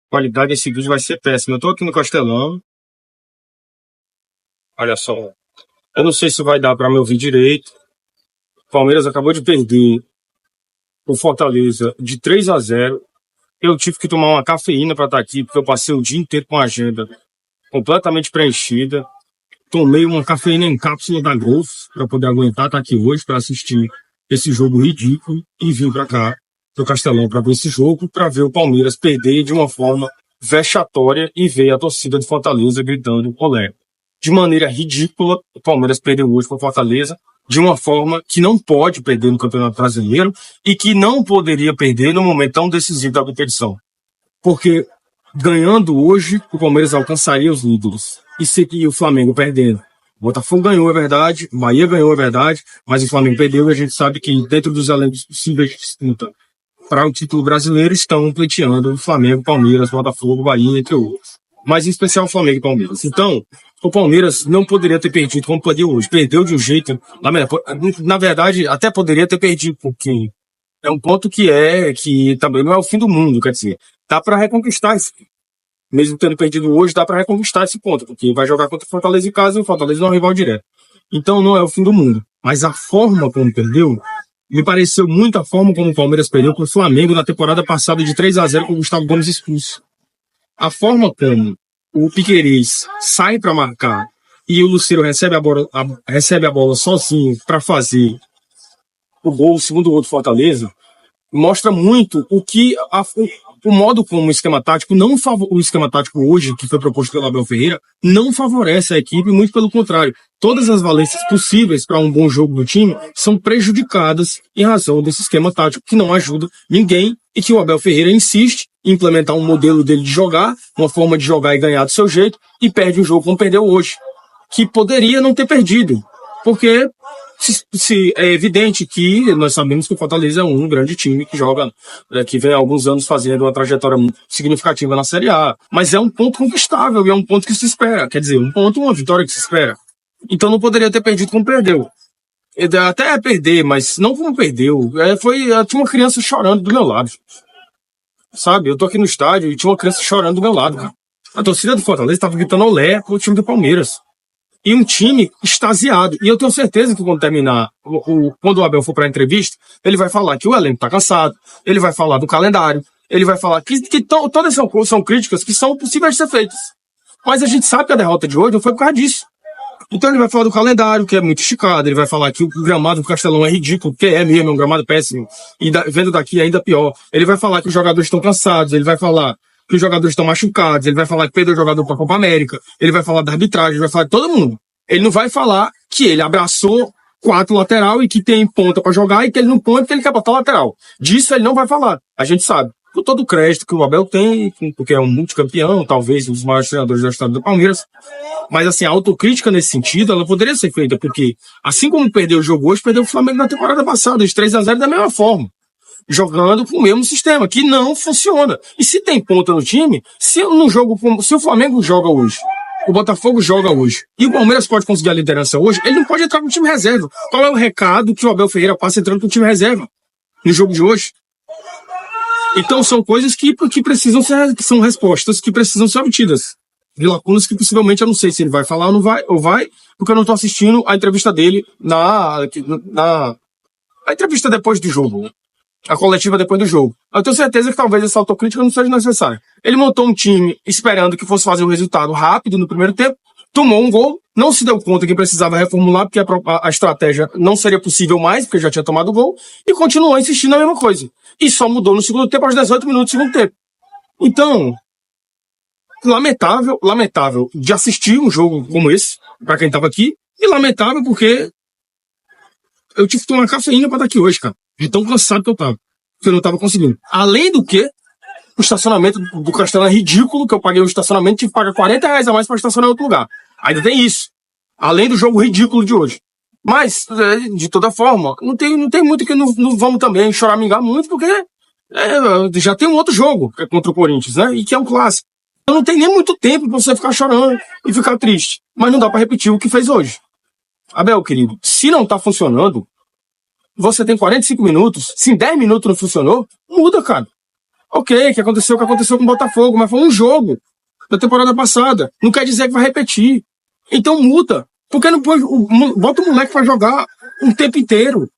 qualidade desse vídeo vai ser péssima. Eu tô aqui no Castelão. Olha só. Eu não sei se vai dar pra me ouvir direito. O Palmeiras acabou de perder o Fortaleza de 3-0. Eu tive que tomar uma cafeína pra estar aqui, porque eu passei o dia inteiro com a agenda completamente preenchida. Tomei uma cafeína em cápsula da Golf pra poder aguentar estar aqui hoje pra assistir esse jogo ridículo e vim pra cá, pro Castelão, pra ver esse jogo, pra ver o Palmeiras perder de uma forma vexatória e ver a torcida de Fortaleza gritando olé. De maneira ridícula, o Palmeiras perdeu hoje para Fortaleza de uma forma que não pode perder no Campeonato Brasileiro e que não poderia perder no momento tão decisivo da competição. Porque ganhando hoje, o Palmeiras alcançaria os líderes. E seria o Flamengo perdendo. O Botafogo ganhou, é verdade, o Bahia ganhou, é verdade, mas o Flamengo perdeu e a gente sabe que dentro dos elencos possíveis de disputa para o título brasileiro estão pleiteando o Flamengo, Palmeiras, Botafogo, Bahia, entre outros. Mas em especial o Flamengo e Palmeiras. Então, o Palmeiras não poderia ter perdido como perdeu hoje. Perdeu de um jeito... Na verdade, até poderia ter perdido, porque é um ponto que também não é o fim do mundo, quer dizer. Dá para reconquistar esse. Mesmo tendo perdido hoje, dá para reconquistar esse ponto, porque vai jogar contra o Fortaleza em casa e o Fortaleza não é um rival direto. Então não é o fim do mundo. Mas a forma como perdeu, me pareceu muito a forma como o Palmeiras perdeu com o Flamengo na temporada passada de 3-0 com o Gustavo Gomes expulso. A forma como o Piquerez sai para marcar e o Lucero recebe a bola sozinho para fazer o gol, o segundo gol do Fortaleza, mostra muito o modo como o esquema tático o esquema tático hoje, que foi proposto pelo Abel Ferreira, não favorece a equipe, muito pelo contrário. Todas as valências possíveis para um bom jogo do time são prejudicadas em razão desse esquema tático que não ajuda ninguém e que o Abel Ferreira insiste em implementar um modelo dele de jogar, uma forma de jogar e ganhar do seu jeito, e perde um jogo como perdeu hoje, que poderia não ter perdido, porque é evidente que nós sabemos que o Fortaleza é um grande time que joga, que vem há alguns anos fazendo uma trajetória significativa na Série A, mas é um ponto conquistável e é um ponto que se espera, quer dizer, uma vitória que se espera. Então não poderia ter perdido como perdeu. Até é perder, mas não como perdeu. Tinha uma criança chorando do meu lado. Sabe, eu tô aqui no estádio e tinha uma criança chorando do meu lado, cara. A torcida do Fortaleza estava gritando olé pro time do Palmeiras. E um time extasiado. E eu tenho certeza que quando terminar, quando o Abel for pra entrevista, ele vai falar que o elenco tá cansado, ele vai falar do calendário, ele vai falar que todas são críticas que são possíveis de ser feitas. Mas a gente sabe que a derrota de hoje não foi por causa disso. Então ele vai falar do calendário, que é muito esticado, ele vai falar que o gramado do Castelão é ridículo, que é mesmo, é um gramado péssimo, e vendo daqui é ainda pior. Ele vai falar que os jogadores estão cansados, ele vai falar que os jogadores estão machucados, ele vai falar que perdeu o jogador para a Copa América, ele vai falar da arbitragem, ele vai falar de todo mundo. Ele não vai falar que ele abraçou 4 lateral e que tem ponta para jogar e que ele não põe porque ele quer botar lateral. Disso ele não vai falar, a gente sabe. Com todo o crédito que o Abel tem, porque é um multicampeão, talvez um dos maiores treinadores da história do Palmeiras. Mas assim, a autocrítica nesse sentido, ela poderia ser feita, porque assim como perdeu o jogo hoje, perdeu o Flamengo na temporada passada, de 3-0 da mesma forma. Jogando com o mesmo sistema, que não funciona. E se tem ponta no time, se o Flamengo joga hoje, o Botafogo joga hoje, e o Palmeiras pode conseguir a liderança hoje, ele não pode entrar com o time reserva. Qual é o recado que o Abel Ferreira passa entrando com o time reserva no jogo de hoje? Então são coisas que precisam são respostas que precisam ser obtidas. De lacunas que possivelmente eu não sei se ele vai falar ou vai, porque eu não tô assistindo a entrevista dele a entrevista depois do jogo. A coletiva depois do jogo. Eu tenho certeza que talvez essa autocrítica não seja necessária. Ele montou um time esperando que fosse fazer um resultado rápido no primeiro tempo, tomou um gol, não se deu conta que precisava reformular porque a estratégia não seria possível mais, porque já tinha tomado o gol, e continuou insistindo na mesma coisa. E só mudou no segundo tempo, aos 18 minutos do segundo tempo. Então, lamentável de assistir um jogo como esse, pra quem tava aqui, e lamentável porque eu tive que tomar cafeína pra estar aqui hoje, cara. De tão cansado que eu tava. Que eu não tava conseguindo. Além do que, o estacionamento do Castelão é ridículo, que eu paguei o estacionamento, tive que pagar R$40 a mais pra estacionar em outro lugar. Ainda tem isso. Além do jogo ridículo de hoje. Mas, de toda forma, não tem muito que não vamos também choramingar muito, porque já tem um outro jogo, que é contra o Corinthians, né? E que é um clássico. Então não tem nem muito tempo pra você ficar chorando e ficar triste. Mas não dá pra repetir o que fez hoje. Abel, querido, se não tá funcionando, você tem 45 minutos, se em 10 minutos não funcionou, muda, cara. Ok, que aconteceu o que aconteceu com o Botafogo, mas foi um jogo da temporada passada. Não quer dizer que vai repetir. Então muda. Porque não pode, bota o moleque pra jogar um tempo inteiro,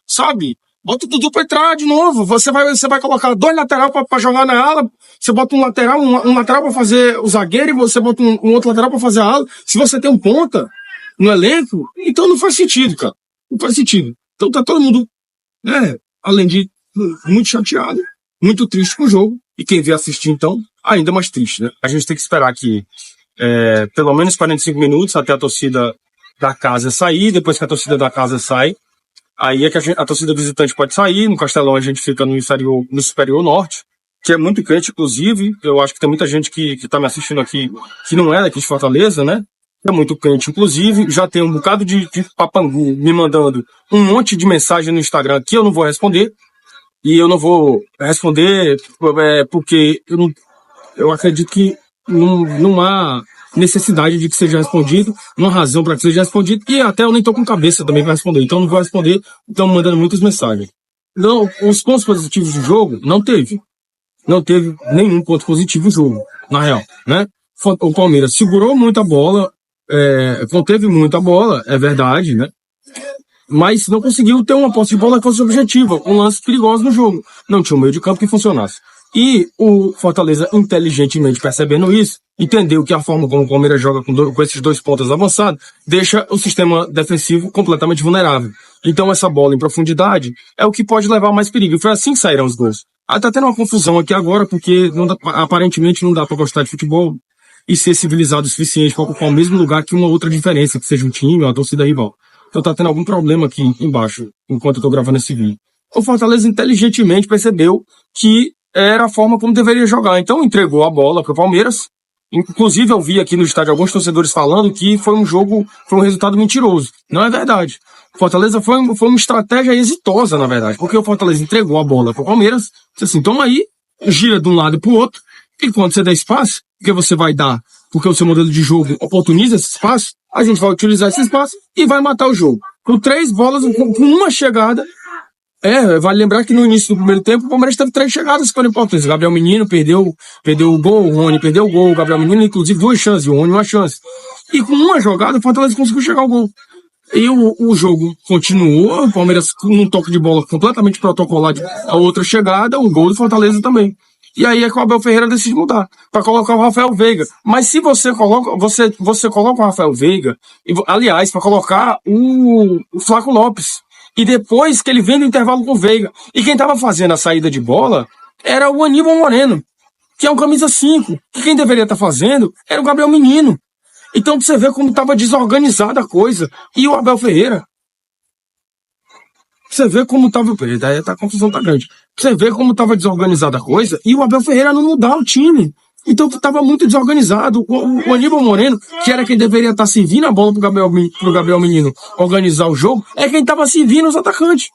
sabe? Bota o Dudu pra entrar de novo. Você vai colocar dois lateral pra jogar na ala. Você bota um lateral pra fazer o zagueiro e você bota um outro lateral pra fazer a ala. Se você tem um ponta no elenco, então não faz sentido, cara. Não faz sentido. Então tá todo mundo, além de muito chateado, muito triste com o jogo. E quem vier assistir, então, ainda mais triste, né? A gente tem que esperar que pelo menos 45 minutos até a torcida da casa sair. Depois que a torcida da casa sai, aí é que a torcida visitante pode sair. No Castelão a gente fica no Superior Norte, que é muito quente, inclusive. Eu acho que tem muita gente que tá me assistindo aqui que não é daqui de Fortaleza, né? É muito quente, inclusive. Já tem um bocado de papangu me mandando um monte de mensagem no Instagram que eu não vou responder. E eu não vou responder porque eu acredito que não há necessidade de que seja respondido, não há razão para que seja respondido, e até eu nem tô com cabeça também para responder, então não vou responder, estão mandando muitas mensagens. Não, os pontos positivos do jogo, não teve nenhum ponto positivo no jogo, na real, né? O Palmeiras segurou muita bola, conteve muita bola, é verdade, né? Mas não conseguiu ter uma posse de bola que fosse objetiva, um lance perigoso no jogo. Não tinha um meio de campo que funcionasse. E o Fortaleza, inteligentemente percebendo isso, entendeu que a forma como o Palmeiras joga com esses dois pontas avançados deixa o sistema defensivo completamente vulnerável. Então essa bola em profundidade é o que pode levar mais perigo. E foi assim que saíram os gols. Tá tendo uma confusão aqui agora, porque aparentemente não dá para gostar de futebol e ser civilizado o suficiente para ocupar o mesmo lugar que uma outra diferença, que seja um time ou uma torcida rival. Então tá tendo algum problema aqui embaixo, enquanto eu tô gravando esse vídeo. O Fortaleza inteligentemente percebeu que era a forma como deveria jogar. Então entregou a bola pro Palmeiras. Inclusive eu vi aqui no estádio alguns torcedores falando que foi um resultado mentiroso. Não é verdade. O Fortaleza foi uma estratégia exitosa, na verdade. Porque o Fortaleza entregou a bola pro Palmeiras. Disse assim, toma aí, gira de um lado pro outro. E quando você der espaço, porque você vai dar, porque o seu modelo de jogo oportuniza esse espaço, a gente vai utilizar esse espaço e vai matar o jogo. Com 3 bolas, com uma chegada. Vale lembrar que no início do primeiro tempo o Palmeiras teve 3 chegadas que foram importantes. O Gabriel Menino perdeu o gol, o Rony perdeu o gol, o Gabriel Menino inclusive 2 chances, e o Rony uma chance. E com uma jogada o Fortaleza conseguiu chegar ao gol. E o jogo continuou, o Palmeiras com um toque de bola completamente protocolar, a outra chegada, o gol do Fortaleza também. E aí é que o Abel Ferreira decide mudar, para colocar o Rafael Veiga. Mas se você coloca, você coloca o Rafael Veiga, aliás, para colocar o Flaco Lopes. E depois que ele vem no intervalo com o Veiga. E quem tava fazendo a saída de bola era o Aníbal Moreno, que é um camisa 5. Que quem deveria estar fazendo era o Gabriel Menino. Então você vê como tava desorganizada a coisa. E o Abel Ferreira. Você vê como tava. Daí a confusão tá grande. Você vê como tava desorganizada a coisa e o Abel Ferreira não mudar o time. Então tava muito desorganizado. O Aníbal Moreno, que era quem deveria estar servindo a bola pro Gabriel Menino organizar o jogo, é quem tava servindo os atacantes.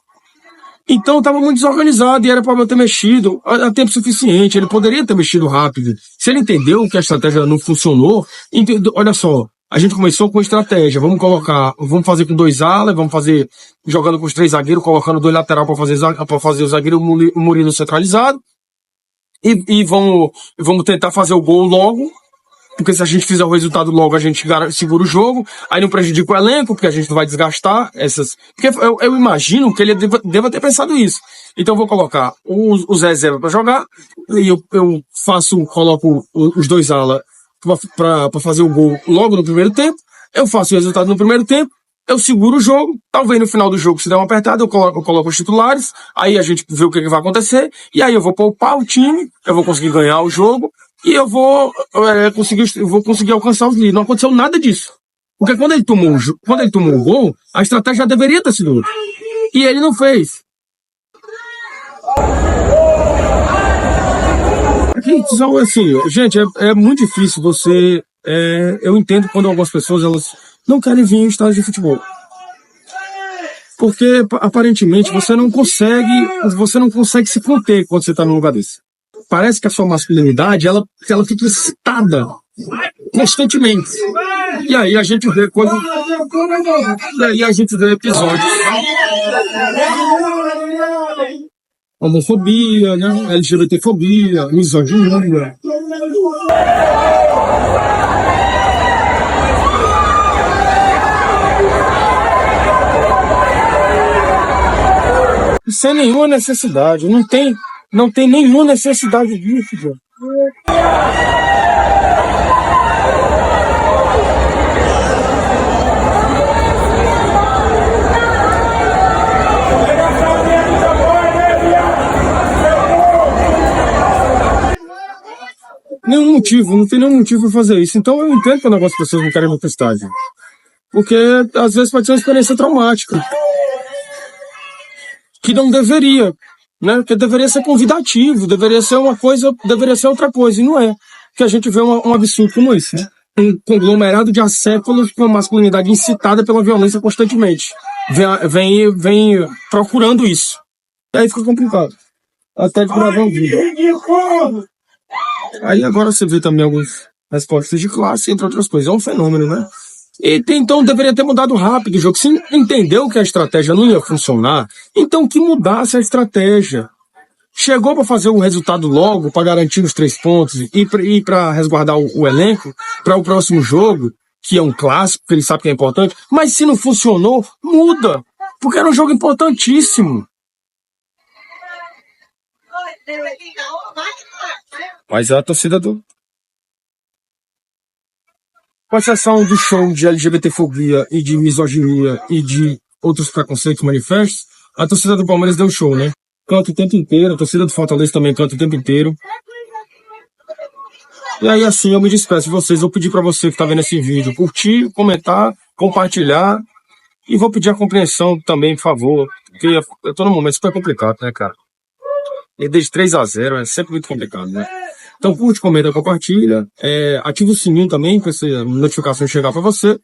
Então tava muito desorganizado e era para o Abel ter mexido a tempo suficiente. Ele poderia ter mexido rápido. Se ele entendeu que a estratégia não funcionou, olha só. A gente começou com estratégia. Vamos fazer com 2 alas, vamos fazer jogando com os 3 zagueiros, colocando 2 lateral para fazer o zagueiro o Murilo centralizado. E vamos tentar fazer o gol logo, porque se a gente fizer o resultado logo, a gente segura o jogo, aí não prejudica o elenco, porque a gente não vai desgastar essas... Porque eu imagino que ele deva ter pensado isso. Então eu vou colocar os reservas para jogar, e eu coloco os 2 alas para fazer o gol logo no primeiro tempo, eu faço o resultado no primeiro tempo, eu seguro o jogo, talvez no final do jogo, se der uma apertada, eu coloco os titulares, aí a gente vê o que vai acontecer, e aí eu vou poupar o time, eu vou conseguir ganhar o jogo, e eu vou conseguir alcançar os líderes. Não aconteceu nada disso. Porque quando ele tomou o gol, a estratégia já deveria ter sido outra. E ele não fez. Então, assim, gente, é muito difícil você... eu entendo quando algumas pessoas elas não querem vir em estádio de futebol. Porque, aparentemente, você não consegue se conter quando você está num lugar desse. Parece que a sua masculinidade, ela fica excitada constantemente. E aí a gente vê episódios homofobia, né? LGBTfobia, misoginia. Sem nenhuma necessidade, não tem nenhuma necessidade disso, gente. Nenhum motivo, não tem nenhum motivo para fazer isso. Então eu entendo que o negócio das pessoas não querem ir pro estádio. Porque às vezes pode ser uma experiência traumática. Que não deveria, né? Porque deveria ser convidativo, deveria ser uma coisa, deveria ser outra coisa, e não é. Que a gente vê um absurdo como esse, né? Um conglomerado de acéfalos com a masculinidade incitada pela violência constantemente. Vem procurando isso. E aí fica complicado. Até de gravar um vídeo. Aí agora você vê também algumas respostas de classe, entre outras coisas. É um fenômeno, né? Então deveria ter mudado rápido o jogo. Se entendeu que a estratégia não ia funcionar, então que mudasse a estratégia. Chegou para fazer o resultado logo, para garantir os 3 pontos e para resguardar o elenco para o próximo jogo, que é um clássico, que ele sabe que é importante. Mas se não funcionou, muda. Porque era um jogo importantíssimo. Mas a torcida com exceção do show de LGBTfobia e de misoginia e de outros preconceitos manifestos, a torcida do Palmeiras deu show, né? Canta o tempo inteiro, a torcida do Fortaleza também canta o tempo inteiro. E aí assim eu me despeço de vocês, vou pedir para você que tá vendo esse vídeo curtir, comentar, compartilhar e vou pedir a compreensão também, por favor, porque eu tô num momento super complicado, né, cara? E desde 3-0 é sempre muito complicado, né? Então curte, comenta, compartilha, ativa o sininho também para essa notificação chegar para você.